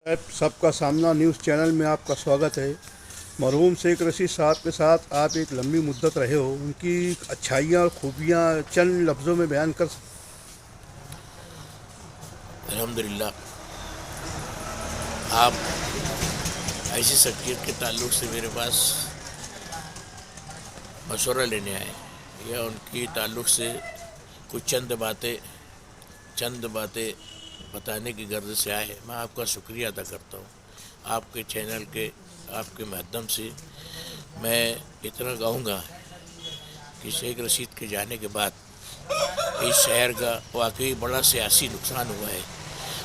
सबका सामना news channel में आपका स्वागत है। मरहूम शेख रशीद साहब के साथ आप एक लंबी मुद्दत रहे हो, उनकी अच्छाइयाँ और खूबियाँ चंद लफ्ज़ों में बयान कर अल्हम्दुलिल्लाह। आप ऐसी शख्सियत के ताल्लुक़ से मेरे पास मशवरा लेने आए या उनकी ताल्लुक़ से कुछ चंद बातें बताने की गर्ज से आए। मैं आपका शुक्रिया अदा करता हूँ। आपके चैनल के आपके माध्यम से मैं इतना कहूँगा कि शेख रशीद के जाने के बाद इस शहर का वाकई बड़ा सियासी नुकसान हुआ है।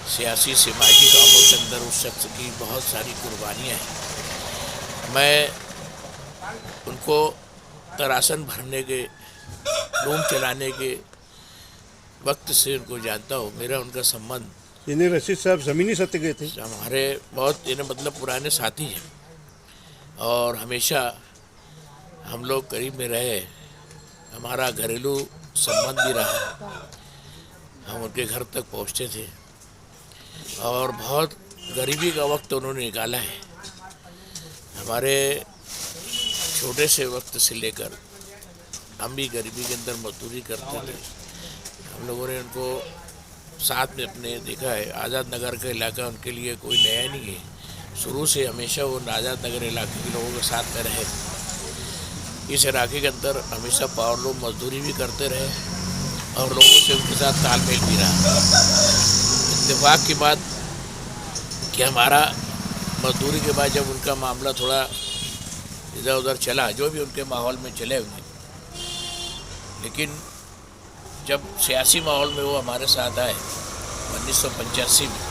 सियासी समाजी कामों के अंदर उस शख्स की बहुत सारी कुर्बानियाँ हैं। मैं उनको तरासन भरने के, लूम चलाने के वक्त से उनको जानता हूँ। मेरा उनका संबंध यानी रशीद साहब ज़मीनी सत्य के थे। हमारे बहुत मतलब पुराने साथी हैं और हमेशा हम लोग करीब में रहे। हमारा घरेलू संबंध भी रहा। हम उनके घर तक पहुँचते थे और बहुत गरीबी का वक्त उन्होंने निकाला है। हमारे छोटे से वक्त से लेकर हम भी गरीबी के अंदर मजदूरी करते थे। हम लोगों ने उनको साथ में अपने देखा है। आज़ाद नगर का इलाका उनके लिए कोई नया नहीं है। शुरू से हमेशा वो आज़ाद नगर इलाके के लोगों के साथ में रहे। इस इलाके के अंदर हमेशा पावर लोग मजदूरी भी करते रहे और लोगों से उनके साथ तालमेल भी रहा। इत्तेफाक की बात कि हमारा मजदूरी के बाद जब उनका मामला थोड़ा इधर उधर चला, जो भी उनके माहौल में चले हुए, लेकिन जब सियासी माहौल में वो हमारे साथ आए 1985 में,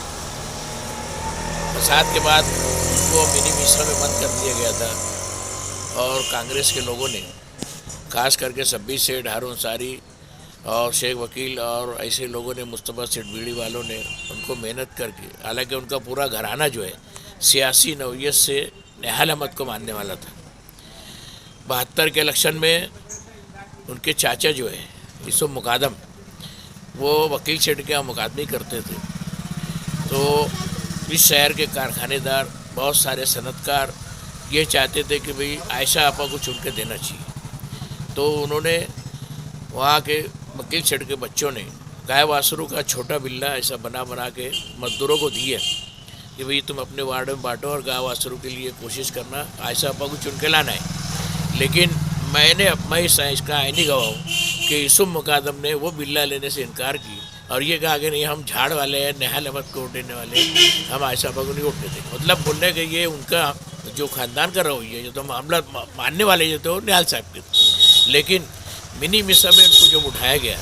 फसाद के बाद उनको मिनी मिस्र में बंद कर दिया गया था और कांग्रेस के लोगों ने, खास करके 26 सेठ, हारून अंसारी और शेख वकील और ऐसे लोगों ने, मुस्तफ़ा सेठ बीड़ी वालों ने उनको मेहनत करके, हालांकि उनका पूरा घराना जो है सियासी नौयत से नेहाल अहमद को मानने वाला था। 72 के इलेक्शन में उनके चाचा जो है यूसुफ मुकादम, वो वकील सेठ के यहाँ मुकादमे करते थे। तो इस शहर के कारखानेदार, बहुत सारे सनतकार ये चाहते थे कि भाई आयशा आपा को चुन के देना चाहिए। तो उन्होंने वहाँ के वकील सेठ के बच्चों ने गाय वासरू का छोटा बिल्ला ऐसा बना के मजदूरों को दिया कि भाई तुम अपने वार्ड में बांटो और गाय वासरू के लिए कोशिश करना, आयशा आपा को चुन के लाना है। लेकिन मैं इसका आईनी गवाह हूँ कि यूसुफ मुकादम ने वो बिल्ला लेने से इनकार की और ये कहा कि नहीं, हम झाड़ वाले हैं, नेहाल अहमद को वोट देने वाले हैं, हम आयशा आपा को नहीं वोट देते। मतलब बोलने के ये उनका जो ख़ानदान का रवैया, जो तो मामला मानने वाले जो थे वो निहाल साहब के थे। लेकिन मिनी मिस्र में उनको जब उठाया गया,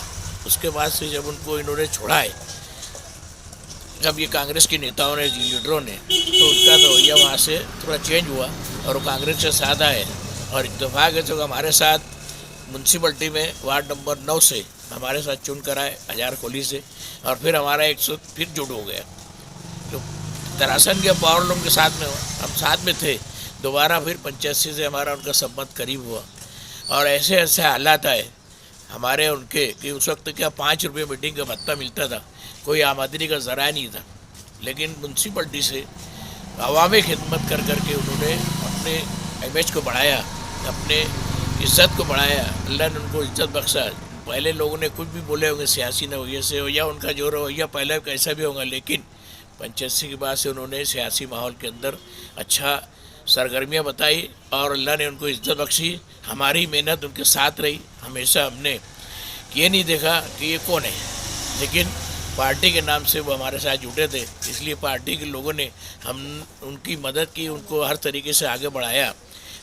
उसके बाद से जब उनको इन्होंने छोड़ा है, जब ये कांग्रेस के नेताओं ने, लीडरों ने, तो उनका रवैया वहाँ से थोड़ा चेंज हुआ और वो कांग्रेस से साथ आए। और इत्तेफाक है तो हमारे साथ म्यूनसिपलिटी में वार्ड नंबर 9 से हमारे साथ चुन कर आए, हजार खोली से, और फिर हमारा 100 फिर जुड़ हो गया। तो तरासन के पावर लूम के साथ में हम साथ में थे। दोबारा फिर 85 से हमारा उनका संबंध करीब हुआ और ऐसे ऐसे हालात आए हमारे उनके कि उस वक्त क्या 5 रुपये मीटिंग का भत्ता मिलता था, कोई आमदनी का ज़रा नहीं था। लेकिन म्यूनसिपलिटी से अवामी खिदमत कर करके उन्होंने अपने इमेज को बढ़ाया, अपने इज़्ज़त को बढ़ाया। अल्लाह ने उनको इज़्ज़त बख्शा। पहले लोगों ने कुछ भी बोले होंगे सियासी रवैये से, या उनका जो रवैया पहले कैसा भी होगा, लेकिन 85 के बाद से उन्होंने सियासी माहौल के अंदर अच्छा सरगर्मियाँ बताई और अल्लाह ने उनको इज़्ज़त बख्शी। हमारी मेहनत उनके साथ रही। हमेशा हमने ये नहीं देखा कि ये कौन है, लेकिन पार्टी के नाम से वो हमारे साथ जुटे थे। इसलिए पार्टी के लोगों ने उनकी मदद की, उनको हर तरीके से आगे बढ़ाया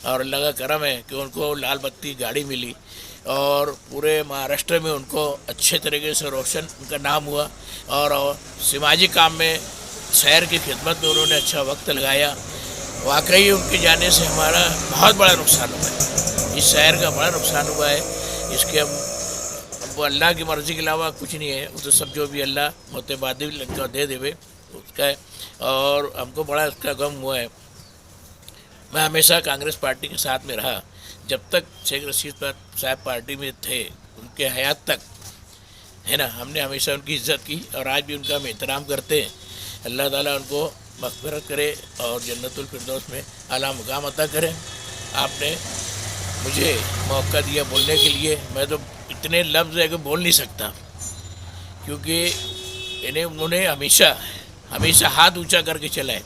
और अल्लाह का करम है कि उनको लाल बत्ती गाड़ी मिली और पूरे महाराष्ट्र में उनको अच्छे तरीके से रोशन उनका नाम हुआ और समाजी काम में, शहर की खिदमत में उन्होंने अच्छा वक्त लगाया। वाकई उनके जाने से हमारा बहुत बड़ा नुकसान हुआ है, इस शहर का बड़ा नुकसान हुआ है। इसके हम वो अल्लाह की मर्ज़ी के अलावा कुछ नहीं है। वो तो सब जो भी अल्लाह मुतबादिल इनका दे देवे उसका है, और हमको बड़ा इसका गम हुआ है। मैं हमेशा कांग्रेस पार्टी के साथ में रहा जब तक शेख रशीद साहब पार्टी में थे, उनके हयात तक, है ना। हमने हमेशा उनकी इज़्ज़त की और आज भी उनका हम एहतराम करते हैं। अल्लाह ताला उनको मग़फ़िरत करे और जन्नतुल फिरदौस में आला मुकाम अता करे। आपने मुझे मौका दिया बोलने के लिए। मैं तो इतने लफ्ज़ है कि बोल नहीं सकता, क्योंकि उन्होंने हमेशा हाथ ऊंचा करके चला है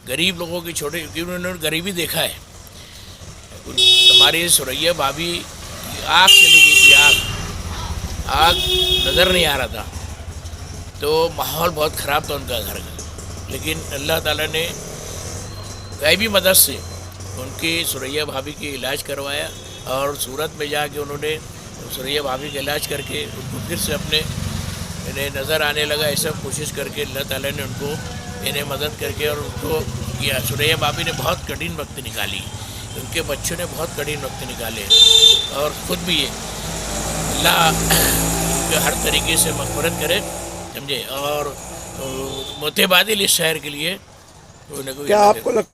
गरीब लोगों की, छोटे, क्योंकि उन्होंने गरीबी देखा है। हमारी सुरैया भाभी की आँख चली गई थी, आँख नज़र नहीं आ रहा था, तो माहौल बहुत ख़राब था उनका घर का। लेकिन अल्लाह ताला ने गैबी मदद से उनकी सुरैया भाभी की इलाज करवाया, और सूरत में जाके उन्होंने सुरैया भाभी का इलाज करके उनको फिर से अपने इन्हें नज़र आने लगा। ऐसा कोशिश करके अल्लाह ताला ने उनको इन्हें मदद करके और उनको किया। सुरैया भाभी ने बहुत कठिन वक्त निकाली, उनके बच्चों ने बहुत कठिन वक्त निकाले, और ख़ुद भी ये अल्लाह हर तरीके से मग़फ़िरत करे, समझे। और मोतेबादिल इस शहर के लिए कोई ना कोई क्या आपको लगता